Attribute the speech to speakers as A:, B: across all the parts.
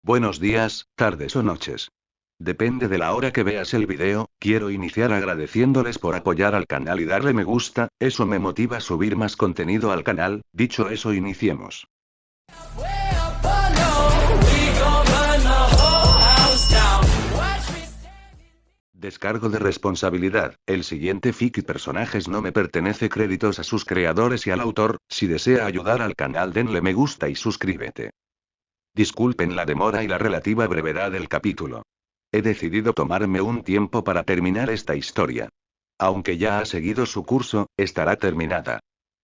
A: Buenos días, tardes o noches. Depende de la hora que veas el video, quiero iniciar agradeciéndoles por apoyar al canal y darle me gusta, eso me motiva a subir más contenido al canal. Dicho eso, iniciemos. Descargo de responsabilidad. El siguiente fic y personajes no me pertenece, créditos a sus creadores y al autor. Si desea ayudar al canal, denle me gusta y suscríbete. Disculpen la demora y la relativa brevedad del capítulo. He decidido tomarme un tiempo para terminar esta historia. Aunque ya ha seguido su curso, estará terminada.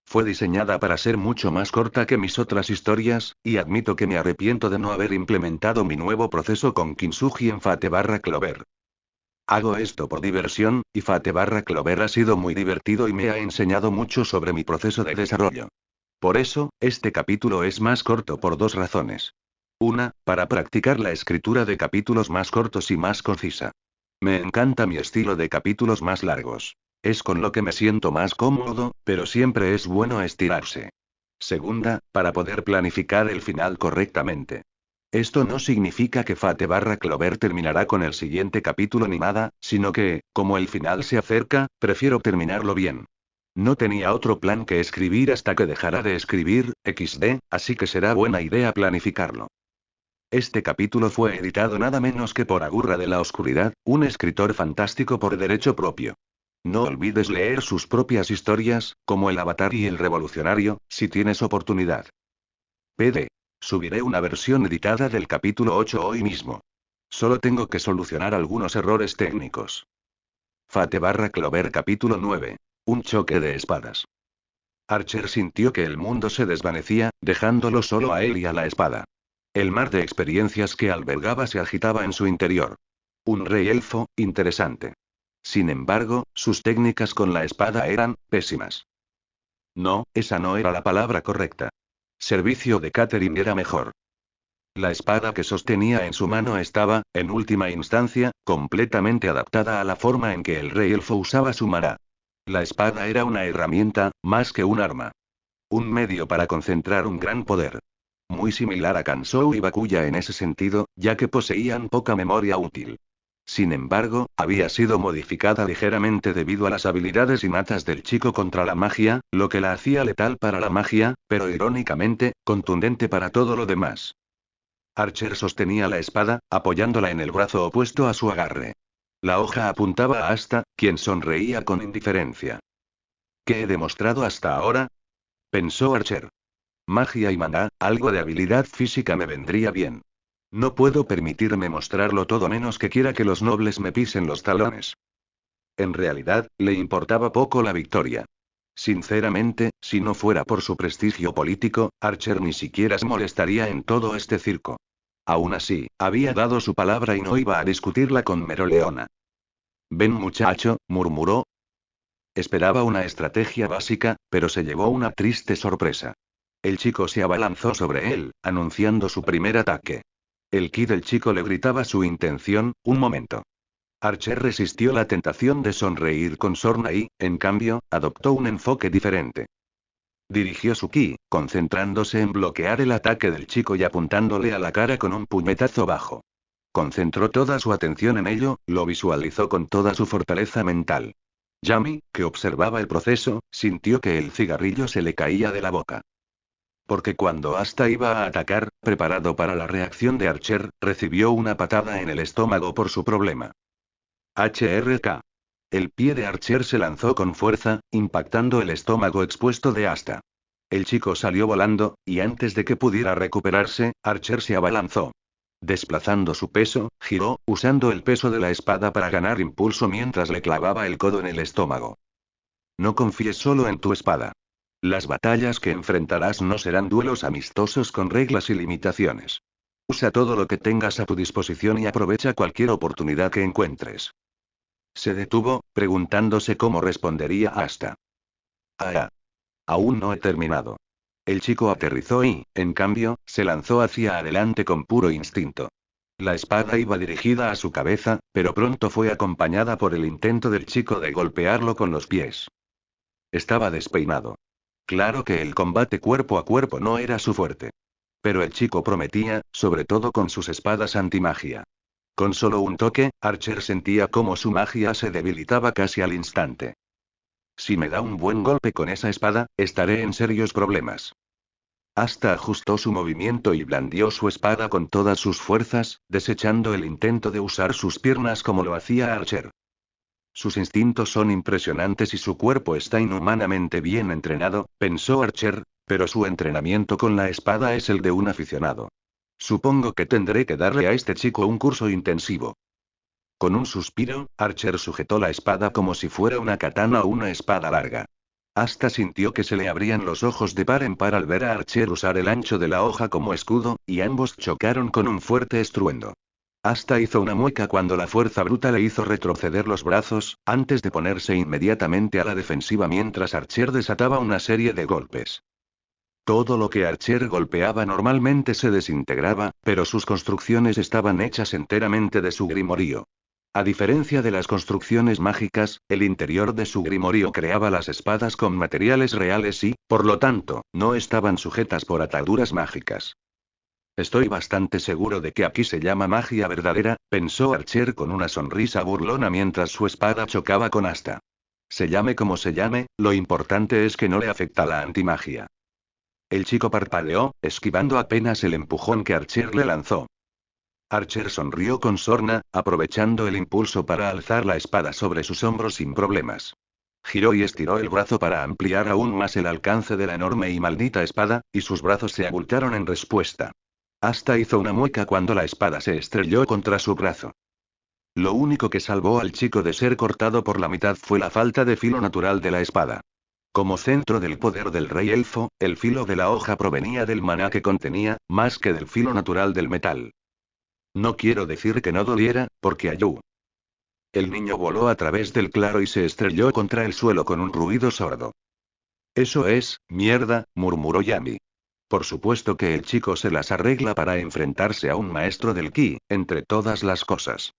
A: Fue diseñada para ser mucho más corta que mis otras historias, y admito que me arrepiento de no haber implementado mi nuevo proceso con Kintsugi en Fate/Clover. Hago esto por diversión, y Fate/Clover ha sido muy divertido y me ha enseñado mucho sobre mi proceso de desarrollo. Por eso, este capítulo es más corto por dos razones. Una, para practicar la escritura de capítulos más cortos y más concisa. Me encanta mi estilo de capítulos más largos. Es con lo que me siento más cómodo, pero siempre es bueno estirarse. Segunda, para poder planificar el final correctamente. Esto no significa que Fate/Clover terminará con el siguiente capítulo ni nada, sino que, como el final se acerca, prefiero terminarlo bien. No tenía otro plan que escribir hasta que dejara de escribir, así que será buena idea planificarlo. Este capítulo fue editado nada menos que por Agurra de la Oscuridad, un escritor fantástico por derecho propio. No olvides leer sus propias historias, como El Avatar y El Revolucionario, si tienes oportunidad. PD. Subiré una versión editada del capítulo 8 hoy mismo. Solo tengo que solucionar algunos errores técnicos. Fate/Clover capítulo 9. Un choque de espadas. Archer sintió que el mundo se desvanecía, dejándolo solo a él y a la espada. El mar de experiencias que albergaba se agitaba en su interior. Un rey elfo, interesante. Sin embargo, sus técnicas con la espada eran pésimas. No, esa no era la palabra correcta. Servicio de catering era mejor. La espada que sostenía en su mano estaba, en última instancia, completamente adaptada a la forma en que el rey elfo usaba su mara. La espada era una herramienta, más que un arma. Un medio para concentrar un gran poder. Muy similar a Kansou y Bakuya en ese sentido, ya que poseían poca memoria útil. Sin embargo, había sido modificada ligeramente debido a las habilidades innatas del chico contra la magia, lo que la hacía letal para la magia, pero irónicamente, contundente para todo lo demás. Archer sostenía la espada, apoyándola en el brazo opuesto a su agarre. La hoja apuntaba a Asta, quien sonreía con indiferencia. ¿Qué he demostrado hasta ahora?, pensó Archer. Magia y maná, algo de habilidad física me vendría bien. No puedo permitirme mostrarlo todo, menos que quiera que los nobles me pisen los talones. En realidad, le importaba poco la victoria. Sinceramente, si no fuera por su prestigio político, Archer ni siquiera se molestaría en todo este circo. Aún así, había dado su palabra y no iba a discutirla con Meroleona. Ven muchacho, murmuró. Esperaba una estrategia básica, pero se llevó una triste sorpresa. El chico se abalanzó sobre él, anunciando su primer ataque. El ki del chico le gritaba su intención. Un momento. Archer resistió la tentación de sonreír con sorna y, en cambio, adoptó un enfoque diferente. Dirigió su ki, concentrándose en bloquear el ataque del chico y apuntándole a la cara con un puñetazo bajo. Concentró toda su atención en ello, lo visualizó con toda su fortaleza mental. Yami, que observaba el proceso, sintió que el cigarrillo se le caía de la boca. Porque cuando Asta iba a atacar, preparado para la reacción de Archer, recibió una patada en el estómago por su problema. HRK. El pie de Archer se lanzó con fuerza, impactando el estómago expuesto de Asta. El chico salió volando, y antes de que pudiera recuperarse, Archer se abalanzó. Desplazando su peso, giró, usando el peso de la espada para ganar impulso mientras le clavaba el codo en el estómago. No confíes solo en tu espada. Las batallas que enfrentarás no serán duelos amistosos con reglas y limitaciones. Usa todo lo que tengas a tu disposición y aprovecha cualquier oportunidad que encuentres. Se detuvo, preguntándose cómo respondería Asta. Ah. Aún no he terminado. El chico aterrizó y, en cambio, se lanzó hacia adelante con puro instinto. La espada iba dirigida a su cabeza, pero pronto fue acompañada por el intento del chico de golpearlo con los pies. Estaba despeinado. Claro que el combate cuerpo a cuerpo no era su fuerte. Pero el chico prometía, sobre todo con sus espadas antimagia. Con solo un toque, Archer sentía cómo su magia se debilitaba casi al instante. Si me da un buen golpe con esa espada, estaré en serios problemas. Asta ajustó su movimiento y blandió su espada con todas sus fuerzas, desechando el intento de usar sus piernas como lo hacía Archer. Sus instintos son impresionantes y su cuerpo está inhumanamente bien entrenado, pensó Archer, pero su entrenamiento con la espada es el de un aficionado. Supongo que tendré que darle a este chico un curso intensivo. Con un suspiro, Archer sujetó la espada como si fuera una katana o una espada larga. Asta sintió que se le abrían los ojos de par en par al ver a Archer usar el ancho de la hoja como escudo, y ambos chocaron con un fuerte estruendo. Asta hizo una mueca cuando la fuerza bruta le hizo retroceder los brazos, antes de ponerse inmediatamente a la defensiva mientras Archer desataba una serie de golpes. Todo lo que Archer golpeaba normalmente se desintegraba, pero sus construcciones estaban hechas enteramente de su grimorío. A diferencia de las construcciones mágicas, el interior de su grimorío creaba las espadas con materiales reales y, por lo tanto, no estaban sujetas por ataduras mágicas. Estoy bastante seguro de que aquí se llama magia verdadera, pensó Archer con una sonrisa burlona mientras su espada chocaba con Asta. Se llame como se llame, lo importante es que no le afecta la antimagia. El chico parpadeó, esquivando apenas el empujón que Archer le lanzó. Archer sonrió con sorna, aprovechando el impulso para alzar la espada sobre sus hombros sin problemas. Giró y estiró el brazo para ampliar aún más el alcance de la enorme y maldita espada, y sus brazos se abultaron en respuesta. Asta hizo una mueca cuando la espada se estrelló contra su brazo. Lo único que salvó al chico de ser cortado por la mitad fue la falta de filo natural de la espada. Como centro del poder del rey elfo, el filo de la hoja provenía del maná que contenía, más que del filo natural del metal. No quiero decir que no doliera, porque ayú. El niño voló a través del claro y se estrelló contra el suelo con un ruido sordo. Eso es, mierda, murmuró Yami. Por supuesto que el chico se las arregla para enfrentarse a un maestro del ki, entre todas las cosas.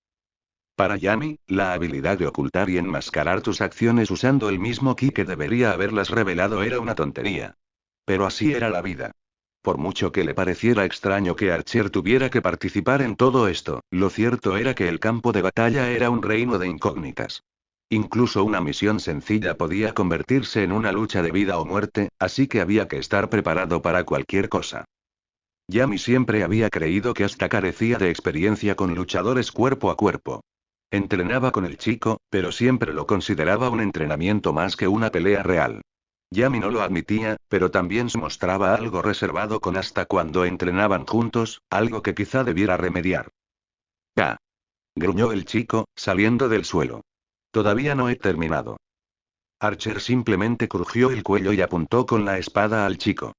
A: Para Yami, la habilidad de ocultar y enmascarar tus acciones usando el mismo ki que debería haberlas revelado era una tontería. Pero así era la vida. Por mucho que le pareciera extraño que Archer tuviera que participar en todo esto, lo cierto era que el campo de batalla era un reino de incógnitas. Incluso una misión sencilla podía convertirse en una lucha de vida o muerte, así que había que estar preparado para cualquier cosa. Yami siempre había creído que hasta carecía de experiencia con luchadores cuerpo a cuerpo. Entrenaba con el chico, pero siempre lo consideraba un entrenamiento más que una pelea real. Yami no lo admitía, pero también se mostraba algo reservado con Asta cuando entrenaban juntos, algo que quizá debiera remediar. ¡Ca! Gruñó el chico, saliendo del suelo. Todavía no he terminado. Archer simplemente crujió el cuello y apuntó con la espada al chico.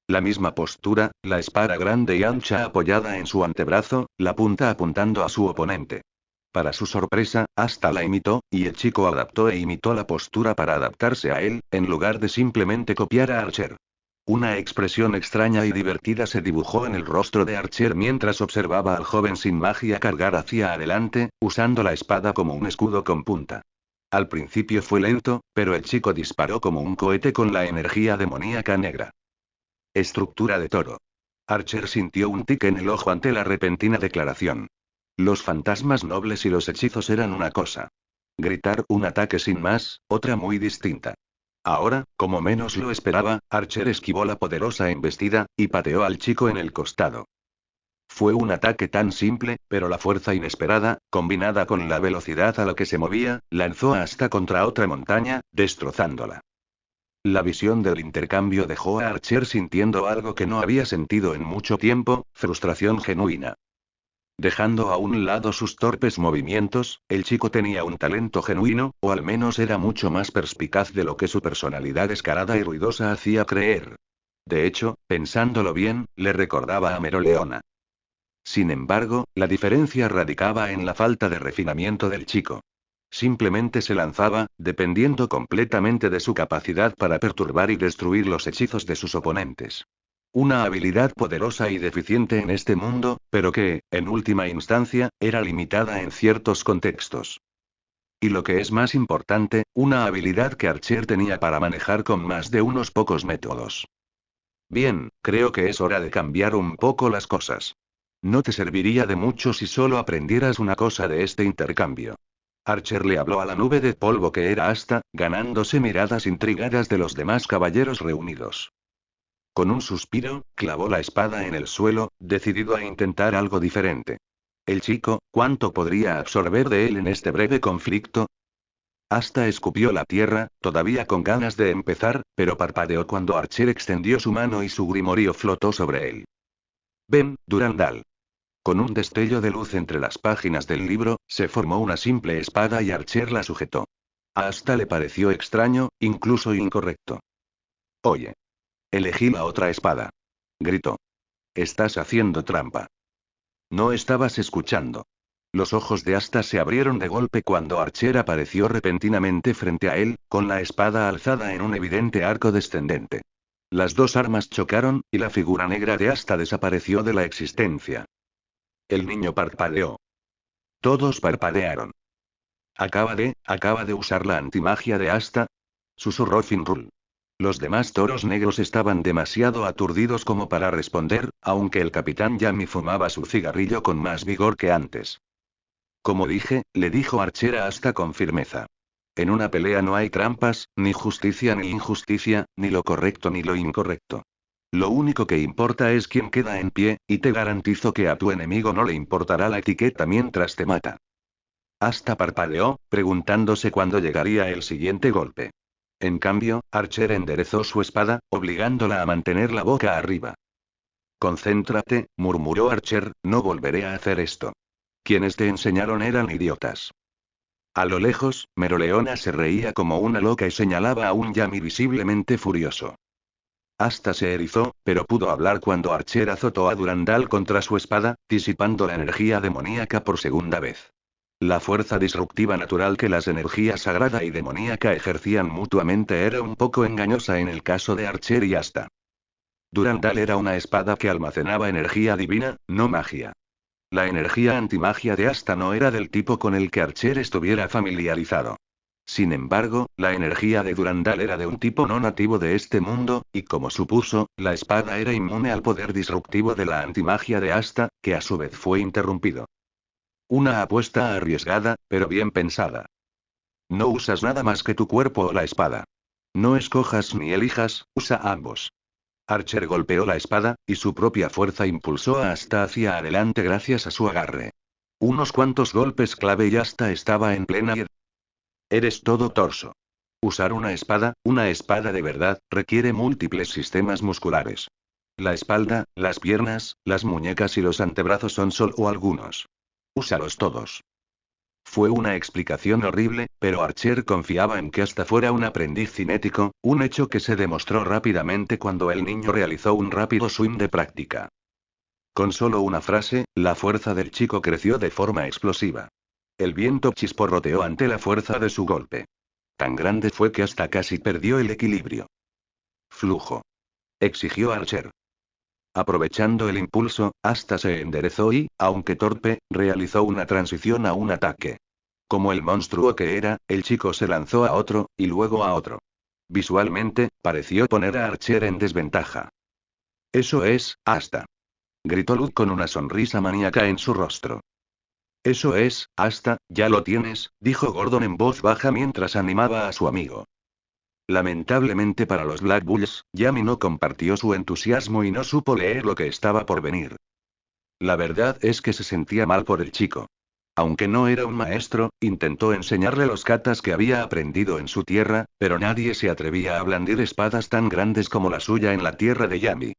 A: La misma postura, la espada grande y ancha apoyada en su antebrazo, la punta apuntando a su oponente. Para su sorpresa, Asta la imitó, y el chico adaptó e imitó la postura para adaptarse a él, en lugar de simplemente copiar a Archer. Una expresión extraña y divertida se dibujó en el rostro de Archer mientras observaba al joven sin magia cargar hacia adelante, usando la espada como un escudo con punta. Al principio fue lento, pero el chico disparó como un cohete con la energía demoníaca negra. Estructura de toro. Archer sintió un tic en el ojo ante la repentina declaración. Los fantasmas nobles y los hechizos eran una cosa. Gritar un ataque sin más, otra muy distinta. Ahora, como menos lo esperaba, Archer esquivó la poderosa embestida, y pateó al chico en el costado. Fue un ataque tan simple, pero la fuerza inesperada, combinada con la velocidad a la que se movía, lanzó hasta contra otra montaña, destrozándola. La visión del intercambio dejó a Archer sintiendo algo que no había sentido en mucho tiempo, frustración genuina. Dejando a un lado sus torpes movimientos, el chico tenía un talento genuino, o al menos era mucho más perspicaz de lo que su personalidad descarada y ruidosa hacía creer. De hecho, pensándolo bien, le recordaba a Meroleona. Sin embargo, la diferencia radicaba en la falta de refinamiento del chico. Simplemente se lanzaba, dependiendo completamente de su capacidad para perturbar y destruir los hechizos de sus oponentes. Una habilidad poderosa y deficiente en este mundo, pero que, en última instancia, era limitada en ciertos contextos. Y lo que es más importante, una habilidad que Archer tenía para manejar con más de unos pocos métodos. Bien, creo que es hora de cambiar un poco las cosas. No te serviría de mucho si solo aprendieras una cosa de este intercambio. Archer le habló a la nube de polvo que era Asta, ganándose miradas intrigadas de los demás caballeros reunidos. Con un suspiro, clavó la espada en el suelo, decidido a intentar algo diferente. El chico, ¿cuánto podría absorber de él en este breve conflicto? Asta escupió la tierra, todavía con ganas de empezar, pero parpadeó cuando Archer extendió su mano y su grimorio flotó sobre él. Ven, Durandal. Con un destello de luz entre las páginas del libro, se formó una simple espada y Archer la sujetó. A Asta le pareció extraño, incluso incorrecto. Oye. Elegí la otra espada. Gritó. Estás haciendo trampa. No estabas escuchando. Los ojos de Asta se abrieron de golpe cuando Archer apareció repentinamente frente a él, con la espada alzada en un evidente arco descendente. Las dos armas chocaron, y la figura negra de Asta desapareció de la existencia. El niño parpadeó. Todos parpadearon. Acaba de usar la antimagia de Asta, susurró Finrul. Los demás toros negros estaban demasiado aturdidos como para responder, aunque el capitán Yami fumaba su cigarrillo con más vigor que antes. Como dije, le dijo Archer a Asta con firmeza. En una pelea no hay trampas, ni justicia ni injusticia, ni lo correcto ni lo incorrecto. Lo único que importa es quién queda en pie, y te garantizo que a tu enemigo no le importará la etiqueta mientras te mata. Asta parpadeó, preguntándose cuándo llegaría el siguiente golpe. En cambio, Archer enderezó su espada, obligándola a mantener la boca arriba. Concéntrate, murmuró Archer, no volveré a hacer esto. Quienes te enseñaron eran idiotas. A lo lejos, Meroleona se reía como una loca y señalaba a un Yami visiblemente furioso. Asta se erizó, pero pudo hablar cuando Archer azotó a Durandal contra su espada, disipando la energía demoníaca por segunda vez. La fuerza disruptiva natural que las energías sagrada y demoníaca ejercían mutuamente era un poco engañosa en el caso de Archer y Asta. Durandal era una espada que almacenaba energía divina, no magia. La energía antimagia de Asta no era del tipo con el que Archer estuviera familiarizado. Sin embargo, la energía de Durandal era de un tipo no nativo de este mundo, y como supuso, la espada era inmune al poder disruptivo de la antimagia de Asta, que a su vez fue interrumpido. Una apuesta arriesgada, pero bien pensada. No usas nada más que tu cuerpo o la espada. No escojas ni elijas, usa ambos. Archer golpeó la espada, y su propia fuerza impulsó a Asta hacia adelante gracias a su agarre. Unos cuantos golpes clave y Asta estaba en plena. Eres todo torso. Usar una espada de verdad, requiere múltiples sistemas musculares. La espalda, las piernas, las muñecas y los antebrazos son solo algunos. Úsalos todos. Fue una explicación horrible, pero Archer confiaba en que Asta fuera un aprendiz cinético, un hecho que se demostró rápidamente cuando el niño realizó un rápido swing de práctica. Con solo una frase, la fuerza del chico creció de forma explosiva. El viento chisporroteó ante la fuerza de su golpe. Tan grande fue que hasta casi perdió el equilibrio. Flujo. Exigió Archer. Aprovechando el impulso, Asta se enderezó y, aunque torpe, realizó una transición a un ataque. Como el monstruo que era, el chico se lanzó a otro, y luego a otro. Visualmente, pareció poner a Archer en desventaja. Eso es, Asta. Gritó Luz con una sonrisa maníaca en su rostro. Eso es, Asta, ya lo tienes, dijo Gordon en voz baja mientras animaba a su amigo. Lamentablemente para los Black Bulls, Yami no compartió su entusiasmo y no supo leer lo que estaba por venir. La verdad es que se sentía mal por el chico. Aunque no era un maestro, intentó enseñarle los katas que había aprendido en su tierra, pero nadie se atrevía a blandir espadas tan grandes como la suya en la tierra de Yami.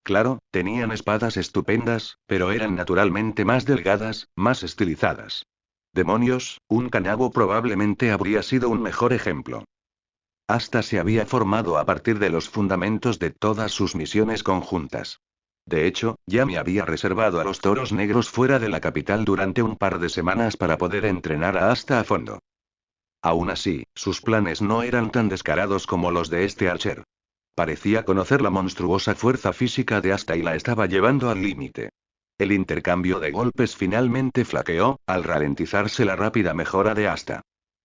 A: Claro, tenían espadas estupendas, pero eran naturalmente más delgadas, más estilizadas. Demonios, un kanabo probablemente habría sido un mejor ejemplo. Asta se había formado a partir de los fundamentos de todas sus misiones conjuntas. De hecho, Yami había reservado a los toros negros fuera de la capital durante un par de semanas para poder entrenar a Asta a fondo. Aún así, sus planes no eran tan descarados como los de este Archer. Parecía conocer la monstruosa fuerza física de Asta y la estaba llevando al límite. El intercambio de golpes finalmente flaqueó, al ralentizarse la rápida mejora de Asta.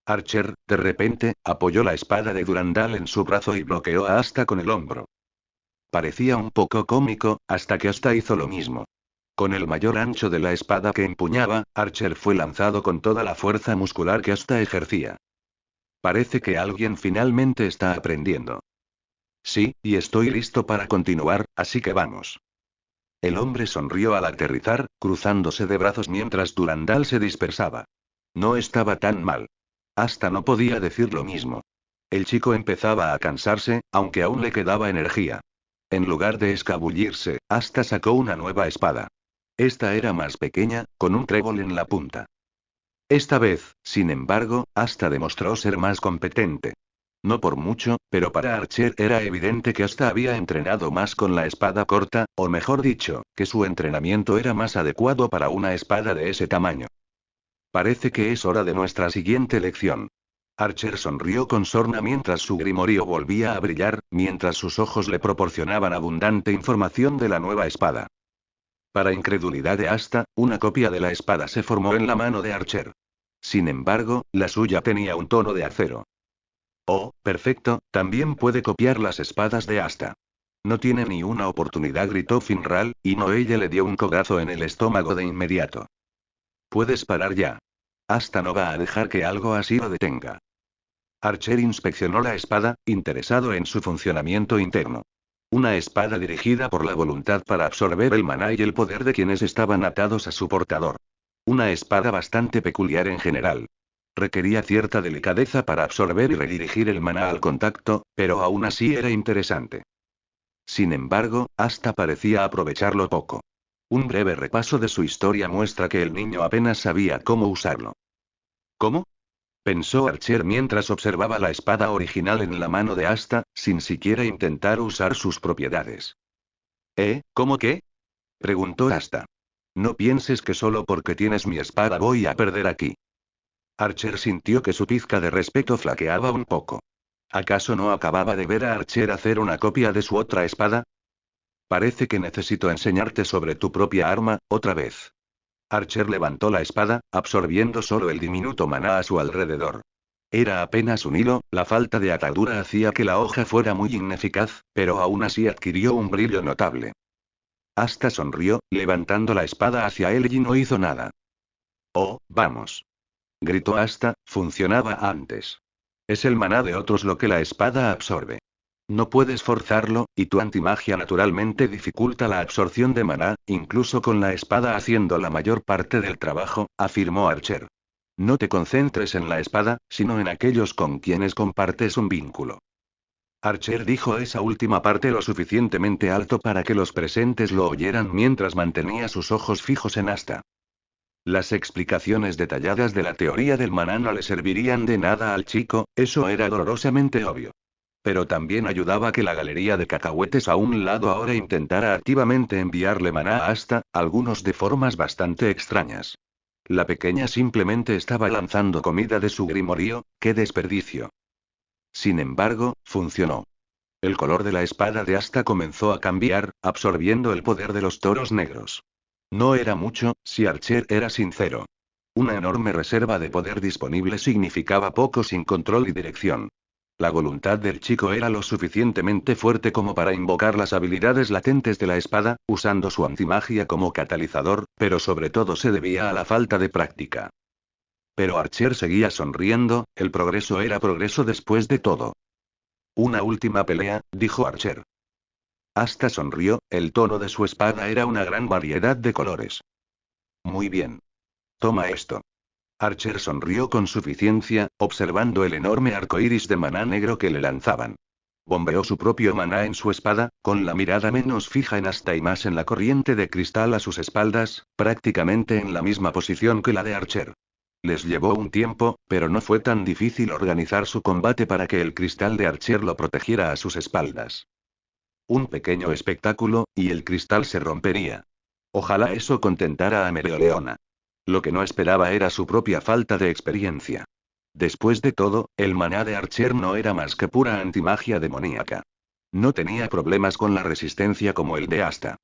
A: Archer, de repente, apoyó la espada de Durandal en su brazo y bloqueó a Asta con el hombro. Parecía un poco cómico, hasta que Asta hizo lo mismo. Con el mayor ancho de la espada que empuñaba, Archer fue lanzado con toda la fuerza muscular que Asta ejercía. Parece que alguien finalmente está aprendiendo. Sí, y estoy listo para continuar, así que vamos. El hombre sonrió al aterrizar, cruzándose de brazos mientras Durandal se dispersaba. No estaba tan mal. Hasta no podía decir lo mismo. El chico empezaba a cansarse, aunque aún le quedaba energía. En lugar de escabullirse, Asta sacó una nueva espada. Esta era más pequeña, con un trébol en la punta. Esta vez, sin embargo, Asta demostró ser más competente. No por mucho, pero para Archer era evidente que Asta había entrenado más con la espada corta, o mejor dicho, que su entrenamiento era más adecuado para una espada de ese tamaño. Parece que es hora de nuestra siguiente lección. Archer sonrió con sorna mientras su grimorio volvía a brillar, mientras sus ojos le proporcionaban abundante información de la nueva espada. Para incredulidad de Asta, una copia de la espada se formó en la mano de Archer. Sin embargo, la suya tenía un tono de acero. Oh, perfecto, también puede copiar las espadas de Asta. No tiene ni una oportunidad, gritó Finral, y Noelle le dio un codazo en el estómago de inmediato. Puedes parar ya. Asta no va a dejar que algo así lo detenga. Archer inspeccionó la espada, interesado en su funcionamiento interno. Una espada dirigida por la voluntad para absorber el maná y el poder de quienes estaban atados a su portador. Una espada bastante peculiar en general. Requería cierta delicadeza para absorber y redirigir el maná al contacto, pero aún así era interesante. Sin embargo, Asta parecía aprovecharlo poco. Un breve repaso de su historia muestra que el niño apenas sabía cómo usarlo. ¿Cómo? Pensó Archer mientras observaba la espada original en la mano de Asta, sin siquiera intentar usar sus propiedades. ¿Cómo qué? Preguntó Asta. No pienses que solo porque tienes mi espada voy a perder aquí. Archer sintió que su pizca de respeto flaqueaba un poco. ¿Acaso no acababa de ver a Archer hacer una copia de su otra espada? Parece que necesito enseñarte sobre tu propia arma, otra vez. Archer levantó la espada, absorbiendo solo el diminuto maná a su alrededor. Era apenas un hilo, la falta de atadura hacía que la hoja fuera muy ineficaz, pero aún así adquirió un brillo notable. Asta sonrió, levantando la espada hacia él y no hizo nada. Oh, vamos. Gritó Asta, funcionaba antes. Es el maná de otros lo que la espada absorbe. No puedes forzarlo, y tu antimagia naturalmente dificulta la absorción de maná, incluso con la espada haciendo la mayor parte del trabajo, afirmó Archer. No te concentres en la espada, sino en aquellos con quienes compartes un vínculo. Archer dijo esa última parte lo suficientemente alto para que los presentes lo oyeran mientras mantenía sus ojos fijos en Asta. Las explicaciones detalladas de la teoría del maná no le servirían de nada al chico, eso era dolorosamente obvio. Pero también ayudaba que la galería de cacahuetes a un lado ahora intentara activamente enviarle maná a Asta, algunos de formas bastante extrañas. La pequeña simplemente estaba lanzando comida de su grimorio, ¡qué desperdicio! Sin embargo, funcionó. El color de la espada de Asta comenzó a cambiar, absorbiendo el poder de los toros negros. No era mucho, si Archer era sincero. Una enorme reserva de poder disponible significaba poco sin control y dirección. La voluntad del chico era lo suficientemente fuerte como para invocar las habilidades latentes de la espada, usando su antimagia como catalizador, pero sobre todo se debía a la falta de práctica. Pero Archer seguía sonriendo, el progreso era progreso después de todo. Una última pelea, dijo Archer. Asta sonrió, el tono de su espada era una gran variedad de colores. Muy bien. Toma esto. Archer sonrió con suficiencia, observando el enorme arco iris de maná negro que le lanzaban. Bombeó su propio maná en su espada, con la mirada menos fija en Asta y más en la corriente de cristal a sus espaldas, prácticamente en la misma posición que la de Archer. Les llevó un tiempo, pero no fue tan difícil organizar su combate para que el cristal de Archer lo protegiera a sus espaldas. Un pequeño espectáculo, y el cristal se rompería. Ojalá eso contentara a Mereoleona. Lo que no esperaba era su propia falta de experiencia. Después de todo, el maná de Archer no era más que pura antimagia demoníaca. No tenía problemas con la resistencia como el de Asta.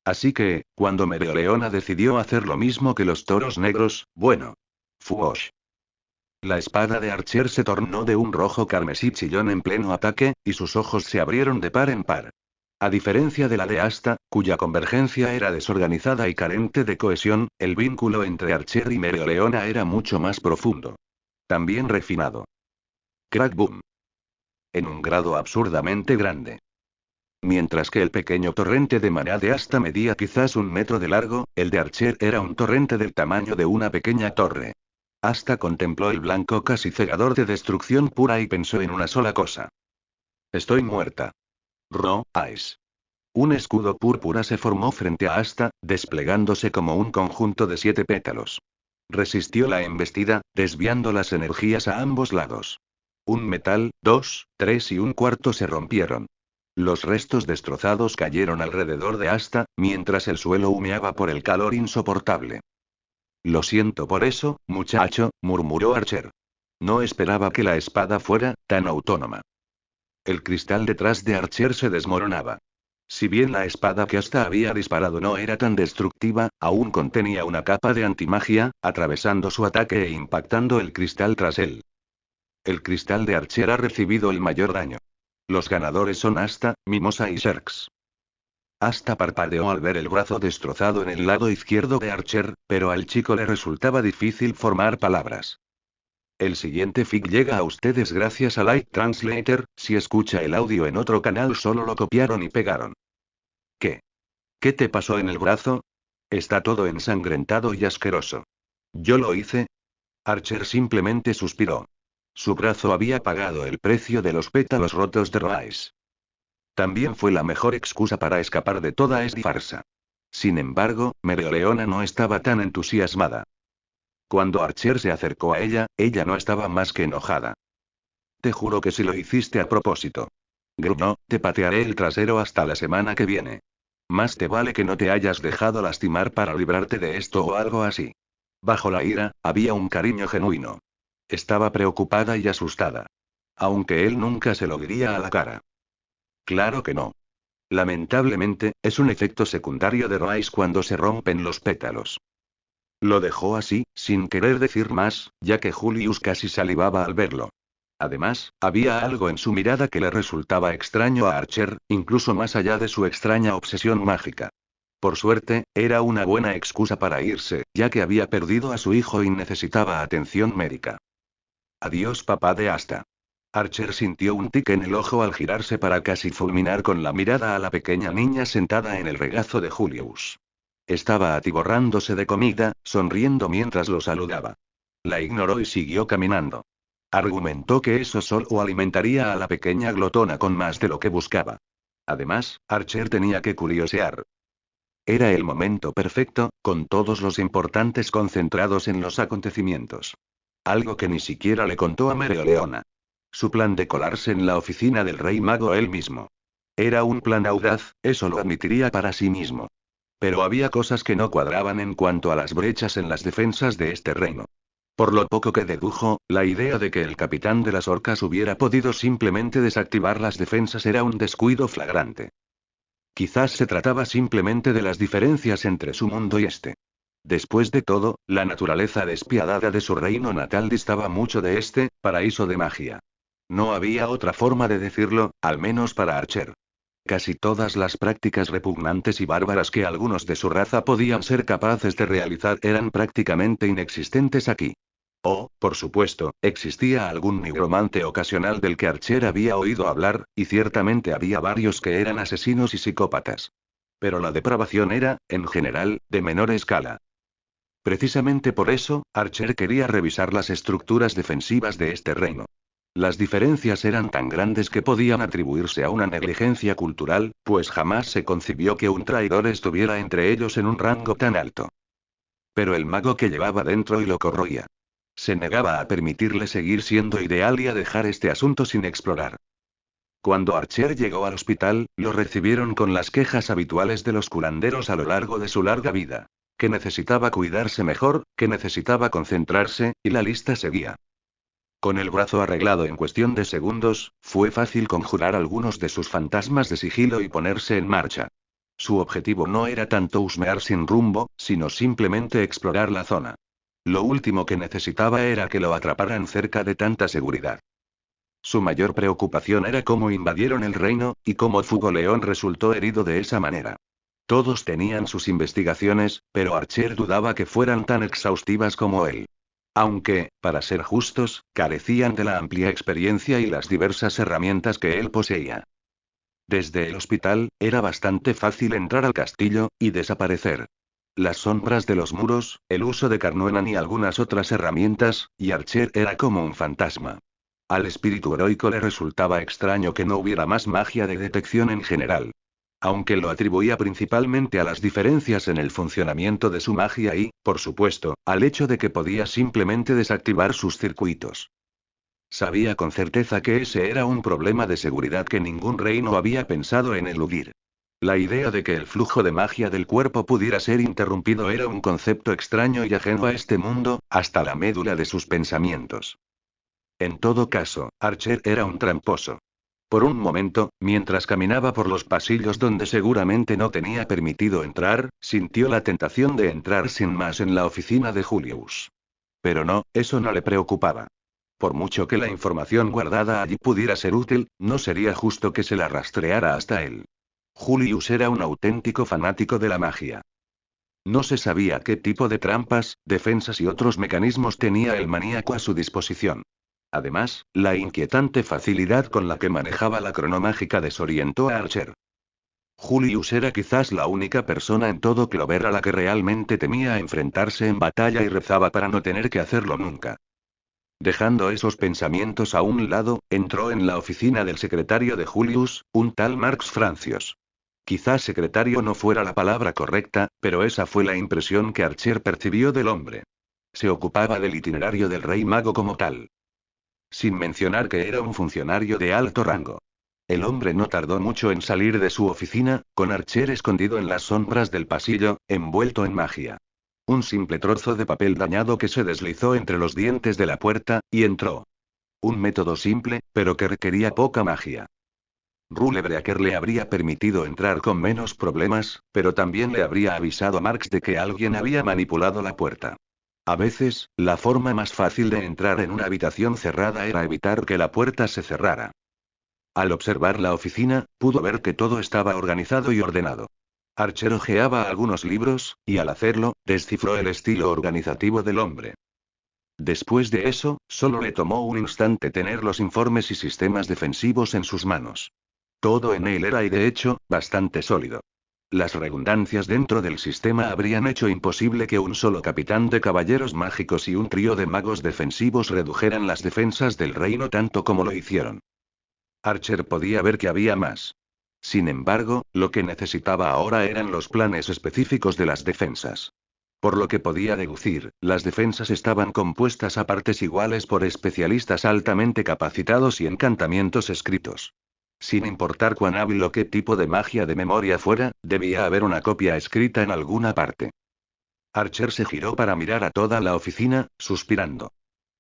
A: Así que, cuando Mereoleona decidió hacer lo mismo que los toros negros, bueno. Fuosh. La espada de Archer se tornó de un rojo carmesí chillón en pleno ataque, y sus ojos se abrieron de par en par. A diferencia de la de Asta, cuya convergencia era desorganizada y carente de cohesión, el vínculo entre Archer y Mereoleona era mucho más profundo. También refinado. Crack boom. En un grado absurdamente grande. Mientras que el pequeño torrente de maná de Asta medía quizás 1 metro de largo, el de Archer era un torrente del tamaño de una pequeña torre. Asta contempló el blanco casi cegador de destrucción pura y pensó en una sola cosa. Estoy muerta. No, Ice. Un escudo púrpura se formó frente a Asta, desplegándose como un conjunto de 7 pétalos. Resistió la embestida, desviando las energías a ambos lados. Un metal, 2, 3 y un cuarto se rompieron. Los restos destrozados cayeron alrededor de Asta, mientras el suelo humeaba por el calor insoportable. Lo siento por eso, muchacho, murmuró Archer. No esperaba que la espada fuera tan autónoma. El cristal detrás de Archer se desmoronaba. Si bien la espada que Asta había disparado no era tan destructiva, aún contenía una capa de antimagia, atravesando su ataque e impactando el cristal tras él. El cristal de Archer ha recibido el mayor daño. Los ganadores son Asta, Mimosa y Sharks. Asta parpadeó al ver el brazo destrozado en el lado izquierdo de Archer, pero al chico le resultaba difícil formar palabras. El siguiente fic llega a ustedes gracias a Light Translator, si escucha el audio en otro canal solo lo copiaron y pegaron. ¿Qué? ¿Qué te pasó en el brazo? Está todo ensangrentado y asqueroso. ¿Yo lo hice? Archer simplemente suspiró. Su brazo había pagado el precio de los pétalos rotos de Royce. También fue la mejor excusa para escapar de toda esta farsa. Sin embargo, Mereoleona no estaba tan entusiasmada. Cuando Archer se acercó a ella, ella no estaba más que enojada. Te juro que si lo hiciste a propósito. Gruñó, te patearé el trasero hasta la semana que viene. Más te vale que no te hayas dejado lastimar para librarte de esto o algo así. Bajo la ira, había un cariño genuino. Estaba preocupada y asustada. Aunque él nunca se lo diría a la cara. Claro que no. Lamentablemente, es un efecto secundario de Royce cuando se rompen los pétalos. Lo dejó así, sin querer decir más, ya que Julius casi salivaba al verlo. Además, había algo en su mirada que le resultaba extraño a Archer, incluso más allá de su extraña obsesión mágica. Por suerte, era una buena excusa para irse, ya que había perdido a su hijo y necesitaba atención médica. Adiós, papá de Asta. Archer sintió un tic en el ojo al girarse para casi fulminar con la mirada a la pequeña niña sentada en el regazo de Julius. Estaba atiborrándose de comida, sonriendo mientras lo saludaba. La ignoró y siguió caminando. Argumentó que eso solo alimentaría a la pequeña glotona con más de lo que buscaba. Además, Archer tenía que curiosear. Era el momento perfecto, con todos los importantes concentrados en los acontecimientos. Algo que ni siquiera le contó a Mereoleona. Su plan de colarse en la oficina del Rey Mago él mismo. Era un plan audaz, eso lo admitiría para sí mismo. Pero había cosas que no cuadraban en cuanto a las brechas en las defensas de este reino. Por lo poco que dedujo, la idea de que el capitán de las orcas hubiera podido simplemente desactivar las defensas era un descuido flagrante. Quizás se trataba simplemente de las diferencias entre su mundo y este. Después de todo, la naturaleza despiadada de su reino natal distaba mucho de este paraíso de magia. No había otra forma de decirlo, al menos para Archer. Casi todas las prácticas repugnantes y bárbaras que algunos de su raza podían ser capaces de realizar eran prácticamente inexistentes aquí. Por supuesto, existía algún nigromante ocasional del que Archer había oído hablar, y ciertamente había varios que eran asesinos y psicópatas. Pero la depravación era, en general, de menor escala. Precisamente por eso, Archer quería revisar las estructuras defensivas de este reino. Las diferencias eran tan grandes que podían atribuirse a una negligencia cultural, pues jamás se concibió que un traidor estuviera entre ellos en un rango tan alto. Pero el mago que llevaba dentro y lo corroía. Se negaba a permitirle seguir siendo ideal y a dejar este asunto sin explorar. Cuando Archer llegó al hospital, lo recibieron con las quejas habituales de los curanderos a lo largo de su larga vida. Que necesitaba cuidarse mejor, que necesitaba concentrarse, y la lista seguía. Con el brazo arreglado en cuestión de segundos, fue fácil conjurar algunos de sus fantasmas de sigilo y ponerse en marcha. Su objetivo no era tanto husmear sin rumbo, sino simplemente explorar la zona. Lo último que necesitaba era que lo atraparan cerca de tanta seguridad. Su mayor preocupación era cómo invadieron el reino, y cómo Fugoleón resultó herido de esa manera. Todos tenían sus investigaciones, pero Archer dudaba que fueran tan exhaustivas como él. Aunque, para ser justos, carecían de la amplia experiencia y las diversas herramientas que él poseía. Desde el hospital, era bastante fácil entrar al castillo, y desaparecer. Las sombras de los muros, el uso de Carnuenan y algunas otras herramientas, y Archer era como un fantasma. Al espíritu heroico le resultaba extraño que no hubiera más magia de detección en general. Aunque lo atribuía principalmente a las diferencias en el funcionamiento de su magia y, por supuesto, al hecho de que podía simplemente desactivar sus circuitos. Sabía con certeza que ese era un problema de seguridad que ningún reino había pensado en eludir. La idea de que el flujo de magia del cuerpo pudiera ser interrumpido era un concepto extraño y ajeno a este mundo, hasta la médula de sus pensamientos. En todo caso, Archer era un tramposo. Por un momento, mientras caminaba por los pasillos donde seguramente no tenía permitido entrar, sintió la tentación de entrar sin más en la oficina de Julius. Pero no, eso no le preocupaba. Por mucho que la información guardada allí pudiera ser útil, no sería justo que se la rastreara hasta él. Julius era un auténtico fanático de la magia. No se sabía qué tipo de trampas, defensas y otros mecanismos tenía el maníaco a su disposición. Además, la inquietante facilidad con la que manejaba la cronomágica desorientó a Archer. Julius era quizás la única persona en todo Clover a la que realmente temía enfrentarse en batalla y rezaba para no tener que hacerlo nunca. Dejando esos pensamientos a un lado, entró en la oficina del secretario de Julius, un tal Marx Francios. Quizás secretario no fuera la palabra correcta, pero esa fue la impresión que Archer percibió del hombre. Se ocupaba del itinerario del rey mago como tal. Sin mencionar que era un funcionario de alto rango. El hombre no tardó mucho en salir de su oficina, con Archer escondido en las sombras del pasillo, envuelto en magia. Un simple trozo de papel dañado que se deslizó entre los dientes de la puerta, y entró. Un método simple, pero que requería poca magia. Rule Breaker le habría permitido entrar con menos problemas, pero también le habría avisado a Marx de que alguien había manipulado la puerta. A veces, la forma más fácil de entrar en una habitación cerrada era evitar que la puerta se cerrara. Al observar la oficina, pudo ver que todo estaba organizado y ordenado. Archer hojeaba algunos libros, y al hacerlo, descifró el estilo organizativo del hombre. Después de eso, solo le tomó un instante tener los informes y sistemas defensivos en sus manos. Todo en él era y de hecho, bastante sólido. Las redundancias dentro del sistema habrían hecho imposible que un solo capitán de caballeros mágicos y un trío de magos defensivos redujeran las defensas del reino tanto como lo hicieron. Archer podía ver que había más. Sin embargo, lo que necesitaba ahora eran los planes específicos de las defensas. Por lo que podía deducir, las defensas estaban compuestas a partes iguales por especialistas altamente capacitados y encantamientos escritos. Sin importar cuán hábil o qué tipo de magia de memoria fuera, debía haber una copia escrita en alguna parte. Archer se giró para mirar a toda la oficina, suspirando.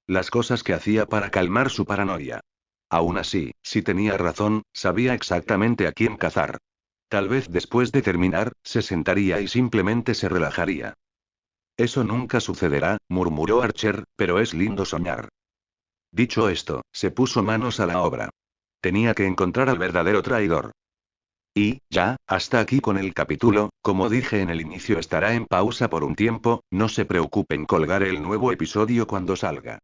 A: Las cosas que hacía para calmar su paranoia. Aún así, si tenía razón, sabía exactamente a quién cazar. Tal vez después de terminar, se sentaría y simplemente se relajaría. Eso nunca sucederá, murmuró Archer, pero es lindo soñar. Dicho esto, se puso manos a la obra. Tenía que encontrar al verdadero traidor. Y, ya, hasta aquí con el capítulo, como dije en el inicio estará en pausa por un tiempo, no se preocupen colgar el nuevo episodio cuando salga.